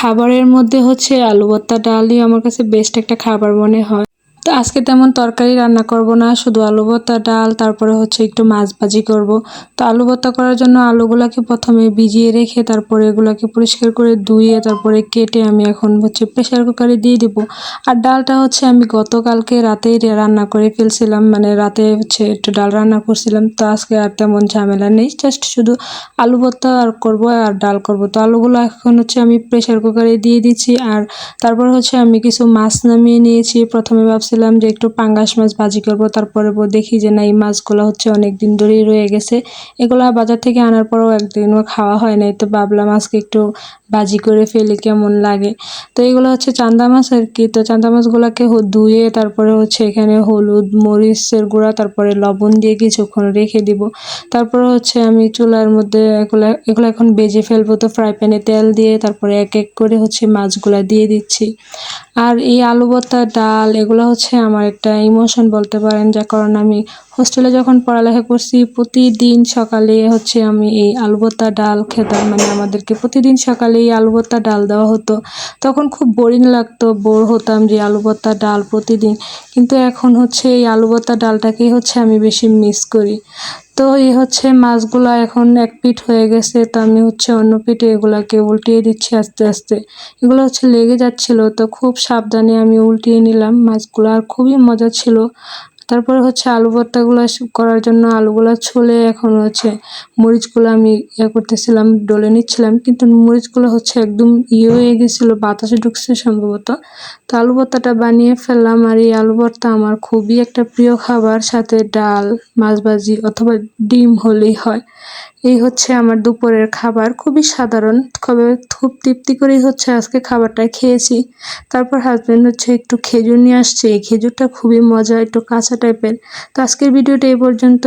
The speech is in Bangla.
খাবারের মধ্যে হচ্ছে আলু ভর্তা ডালই আমার কাছে বেস্ট একটা খাবার মনে হয়। তো আজকে তেমন তরকারি রান্না করব না, শুধু আলু ভর্তা ডাল, তারপরে হচ্ছে একটু মাছ ভাজি করব। তো আলু ভর্তা করার জন্য আলুগুলাকে প্রথমে ভিজিয়ে রেখে তারপরে এগুলাকে পরিষ্কার করে ধুয়ে তারপরে কেটে আমি এখন হচ্ছে প্রেসার কুকারে দিয়ে দিব। আর ডালটা হচ্ছে আমি গতকালকে রাতেই রান্না করে ফেলছিলাম, মানে রাতে হচ্ছে একটু ডাল রান্না করছিলাম। তো আজকে আর তেমন ঝামেলা নেই, জাস্ট শুধু আলু ভর্তা আর করব আর ডাল করব। তো আলুগুলো এখন হচ্ছে আমি প্রেসার কুকারে দিয়ে দিচ্ছি। আর তারপর হচ্ছে আমি কিছু মাছ নামিয়ে নিয়েছি। প্রথমে ভাবছিলাম যে একটু পাঙ্গাস মাছ ভাজি করব, তারপরে দেখি যে না, এই মাছগুলো হচ্ছে অনেক দিন ধরেই রয়ে গেছে, এগুলা বাজার থেকে আনার পরও একদিনও খাওয়া হয় নাই। তো ভাবলাম আজকে একটু ভাজি করে ফেলি কেমন লাগে। তো এগুলো হচ্ছে চান্দা মাছ আর কি। তো চান্দা মাছগুলোকে ধুয়ে তারপরে হচ্ছে এখানে হলুদ মরিচের গুঁড়া তারপরে লবণ দিয়ে কিছুক্ষণ রেখে দিব। তারপরে হচ্ছে আমি চুলার মধ্যে এগুলো এখন ভেজে ফেলবো। তো ফ্রাই প্যানে তেল দিয়ে তারপরে এক এক করে হচ্ছে মাছগুলা দিয়ে দিচ্ছি। আর এই আলু ভর্তা ডাল এগুলো হচ্ছে আমার একটা ইমোশন বলতে পারেন, যার কারণে আমি হোস্টেলে যখন পড়ালেখা করছি প্রতিদিন সকালে হচ্ছে আমি এই আলু ভর্তা ডাল খেতাম, মানে আমাদেরকে প্রতিদিন সকালে এই আলু ভর্তা ডাল দেওয়া হতো। তখন খুব বোরিং লাগতো, বোর হতাম যে আলু ভর্তা ডাল প্রতিদিন। কিন্তু এখন হচ্ছে এই আলু ভর্তা ডালটাকেই হচ্ছে আমি বেশি মিস করি। তো এই হচ্ছে মাছগুলো এখন এক পিঠ হয়ে গেছে, তো আমি হচ্ছে অন্য পিঠে এগুলাকে উল্টিয়ে দিচ্ছি আস্তে আস্তে। এগুলো হচ্ছে লেগে যাচ্ছিল, তো খুব সাবধানে আমি উল্টিয়ে নিলাম মাছগুলো, আর খুবই মজা ছিল। তারপরে হচ্ছে আলু ভর্তাগুলো করার জন্য আলুগুলো ছুলে এখন হচ্ছে মরিচগুলো আমি করতেছিলাম, ডলে নিচ্ছিলাম, কিন্তু মরিচগুলো হচ্ছে একদম হয়ে গেছিলো, বাতাসে ঢুকছে সম্ভবত। তো আলু ভর্তাটা বানিয়ে ফেললাম। আর এই আলু ভর্তা আমার খুবই একটা প্রিয় খাবার, সাথে ডাল মাছ ভাজি অথবা ডিম হলেই হয়। এই হচ্ছে আমার দুপুরের খাবার, খুবই সাধারণ, খুব তৃপ্তি করেই হচ্ছে আজকে খাবারটা খেয়েছি। তারপর হাজবেন্ড হচ্ছে একটু খেজুর নিয়ে আসছে, এই খেজুরটা খুবই মজা, একটু কাঁচা টাইপের। তো আজকের ভিডিওটা এই পর্যন্ত।